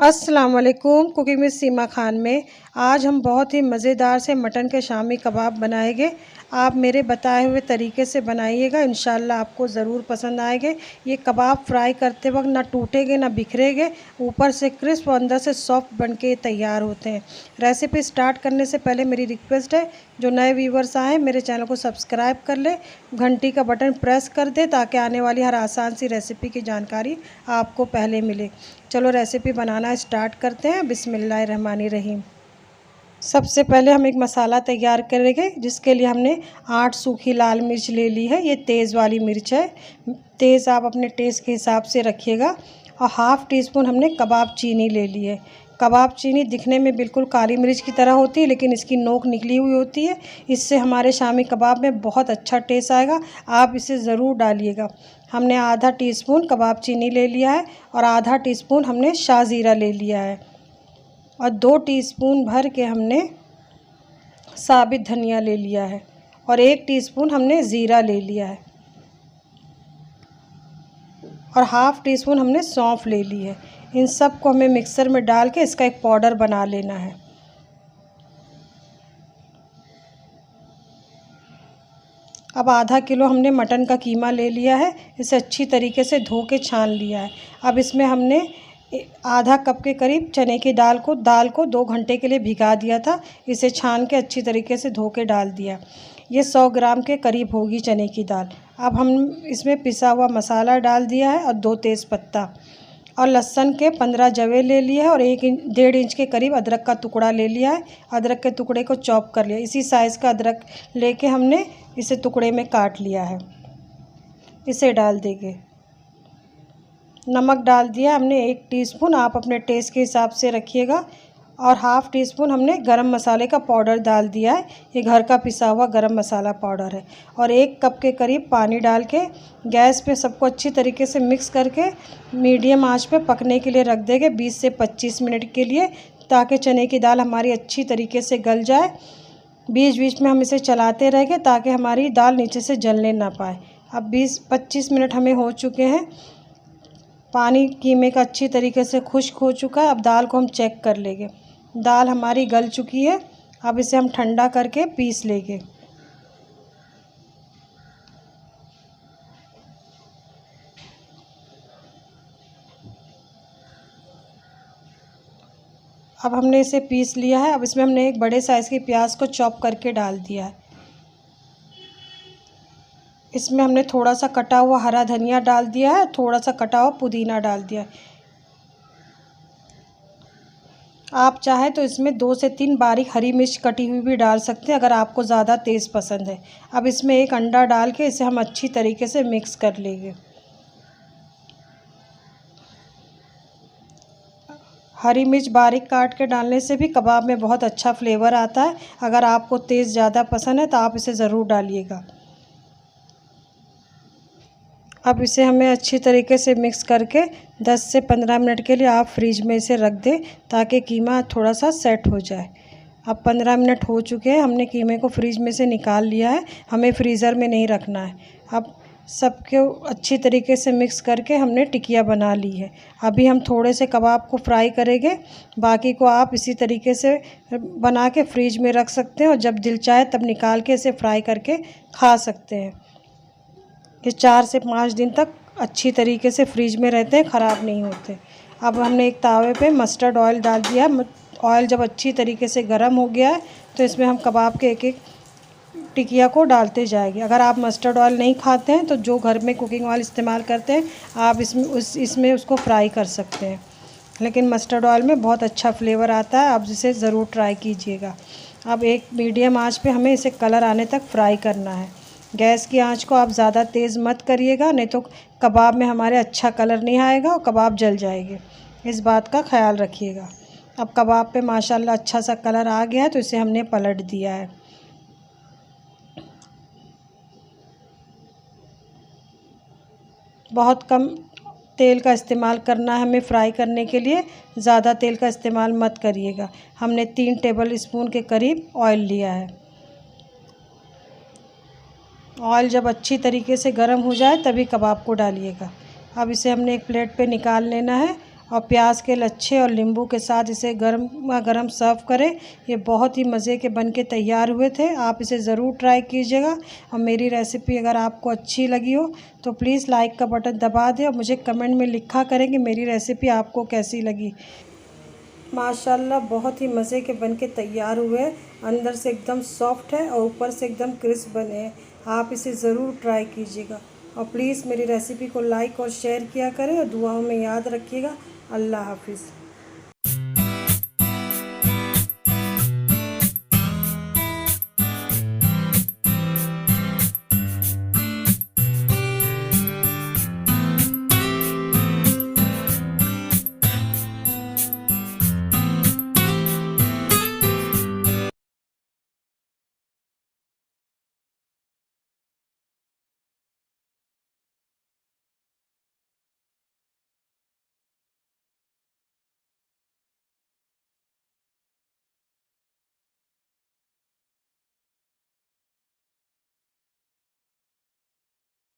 अस्सलाम वालेकुम। Cooking with सीमा खान में आज हम बहुत ही मज़ेदार से मटन के शामी कबाब बनाएंगे। आप मेरे बताए हुए तरीके से बनाइएगा, इंशाल्लाह आपको ज़रूर पसंद आएंगे। ये कबाब फ्राई करते वक्त ना टूटेंगे ना बिखरेंगे, ऊपर से क्रिस्प और अंदर से सॉफ्ट बनके तैयार होते हैं। रेसिपी स्टार्ट करने से पहले मेरी रिक्वेस्ट है, जो नए व्यूवर्स आए मेरे चैनल को सब्सक्राइब कर ले, घंटी का बटन प्रेस कर दे ताकि आने वाली हर आसान सी रेसिपी की जानकारी आपको पहले मिले। चलो रेसिपी बनाना स्टार्ट करते हैं। बिस्मिल्लाहिर्रहमानिर्रहीम। सबसे पहले हम एक मसाला तैयार करेंगे, जिसके लिए हमने 8 सूखी लाल मिर्च ले ली है। ये तेज़ वाली मिर्च है, तेज़ आप अपने टेस्ट के हिसाब से रखिएगा। और हाफ़ टी स्पून हमने कबाब चीनी ले ली है। कबाब चीनी दिखने में बिल्कुल काली मिर्च की तरह होती है, लेकिन इसकी नोक निकली हुई होती है। इससे हमारे शामी कबाब में बहुत अच्छा टेस्ट आएगा, आप इसे ज़रूर डालिएगा। हमने आधा टीस्पून कबाब चीनी ले लिया है और आधा टीस्पून हमने शाह ज़ीरा ले लिया है और 2 टीस्पून भर के हमने साबित धनिया ले लिया है और 1 टीस्पून हमने ज़ीरा ले लिया है और हाफ़ टी स्पून हमने सौंफ ले ली है। इन सब को हमें मिक्सर में डाल के इसका एक पाउडर बना लेना है। अब आधा किलो हमने मटन का कीमा ले लिया है, इसे अच्छी तरीके से धो के छान लिया है। अब इसमें हमने आधा कप के करीब चने की दाल को 2 घंटे के लिए भिगा दिया था। इसे छान के अच्छी तरीके से धो के डाल दिया। ये 100 ग्राम के करीब होगी चने की दाल। अब हम इसमें पिसा हुआ मसाला डाल दिया है और 2 तेज़पत्ता और लहसुन के 15 जवे ले लिए हैं और 1.5 इंच के करीब अदरक का टुकड़ा ले लिया है। अदरक के टुकड़े को चॉप कर लिया। इसी साइज़ का अदरक लेके हमने इसे टुकड़े में काट लिया है। इसे डाल देंगे। नमक डाल दिया हमने 1 टीस्पून, आप अपने टेस्ट के हिसाब से रखिएगा। और हाफ़ टी स्पून हमने गरम मसाले का पाउडर डाल दिया है। ये घर का पिसा हुआ गरम मसाला पाउडर है। और 1 कप के करीब पानी डाल के गैस पे सबको अच्छी तरीके से मिक्स करके मीडियम आंच पे पकने के लिए रख देंगे 20 से 25 मिनट के लिए, ताकि चने की दाल हमारी अच्छी तरीके से गल जाए। बीच बीच में हम इसे चलाते रहेंगे ताकि हमारी दाल नीचे से जलने ना पाए। अब 20-25 मिनट हमें हो चुके हैं। पानी कीमे का अच्छी तरीके से खुश्क हो चुका है। अब दाल को हम चेक कर लेंगे। दाल हमारी गल चुकी है। अब इसे हम ठंडा करके पीस लेंगे। अब हमने इसे पीस लिया है। अब इसमें हमने एक बड़े साइज़ की प्याज को चॉप करके डाल दिया है। इसमें हमने थोड़ा सा कटा हुआ हरा धनिया डाल दिया है, थोड़ा सा कटा हुआ पुदीना डाल दिया है। आप चाहे तो इसमें 2 से 3 बारीक हरी मिर्च कटी हुई भी डाल सकते हैं, अगर आपको ज़्यादा तेज़ पसंद है। अब इसमें 1 अंडा डाल के इसे हम अच्छी तरीके से मिक्स कर लेंगे। हरी मिर्च बारीक काट के डालने से भी कबाब में बहुत अच्छा फ्लेवर आता है। अगर आपको तेज़ ज़्यादा पसंद है तो आप इसे ज़रूर डालिएगा। अब इसे हमें अच्छी तरीके से मिक्स करके 10 से 15 मिनट के लिए आप फ्रिज में इसे रख दें, ताकि कीमा थोड़ा सा सेट हो जाए। अब 15 मिनट हो चुके हैं, हमने कीमे को फ्रिज में से निकाल लिया है। हमें फ्रीज़र में नहीं रखना है। अब सबको अच्छी तरीके से मिक्स करके हमने टिकिया बना ली है। अभी हम थोड़े से कबाब को फ्राई करेंगे, बाकी को आप इसी तरीके से बना के फ्रिज में रख सकते हैं और जब दिल चाहे तब निकाल के इसे फ्राई करके खा सकते हैं। ये 4 से 5 दिन तक अच्छी तरीके से फ्रिज में रहते हैं, ख़राब नहीं होते। अब हमने एक तावे पे मस्टर्ड ऑयल डाल दिया। ऑयल जब अच्छी तरीके से गर्म हो गया है तो इसमें हम कबाब के एक-एक टिकिया को डालते जाएंगे। अगर आप मस्टर्ड ऑयल नहीं खाते हैं तो जो घर में कुकिंग ऑयल इस्तेमाल करते हैं आप इसमें उसको फ्राई कर सकते हैं, लेकिन मस्टर्ड ऑयल में बहुत अच्छा फ्लेवर आता है। आप इसे ज़रूर ट्राई कीजिएगा। अब एक मीडियम आंच पे हमें इसे कलर आने तक फ्राई करना है। गैस की आंच को आप ज़्यादा तेज़ मत करिएगा, नहीं तो कबाब में हमारे अच्छा कलर नहीं आएगा और कबाब जल जाएंगे। इस बात का ख्याल रखिएगा। अब कबाब पे माशाल्लाह अच्छा सा कलर आ गया है तो इसे हमने पलट दिया है। बहुत कम तेल का इस्तेमाल करना है हमें फ्राई करने के लिए, ज़्यादा तेल का इस्तेमाल मत करिएगा। हमने 3 टेबल स्पून के करीब ऑयल लिया है। ऑयल जब अच्छी तरीके से गर्म हो जाए तभी कबाब को डालिएगा। अब इसे हमने एक प्लेट पे निकाल लेना है और प्याज के लच्छे और नींबू के साथ इसे गर्मा गर्म सर्व करें। ये बहुत ही मज़े के बन के तैयार हुए थे। आप इसे ज़रूर ट्राई कीजिएगा और मेरी रेसिपी अगर आपको अच्छी लगी हो तो प्लीज़ लाइक का बटन दबा दें और मुझे कमेंट में लिखा करें कि मेरी रेसिपी आपको कैसी लगी। माशाल्लाह बहुत ही मज़े के बन के तैयार हुए हैं। अंदर से एकदम सॉफ्ट है और ऊपर से एकदम क्रिस्प बने हैं। आप इसे ज़रूर ट्राई कीजिएगा और प्लीज़ मेरी रेसिपी को लाइक और शेयर किया करें और दुआओं में याद रखिएगा। अल्लाह हाफिज़।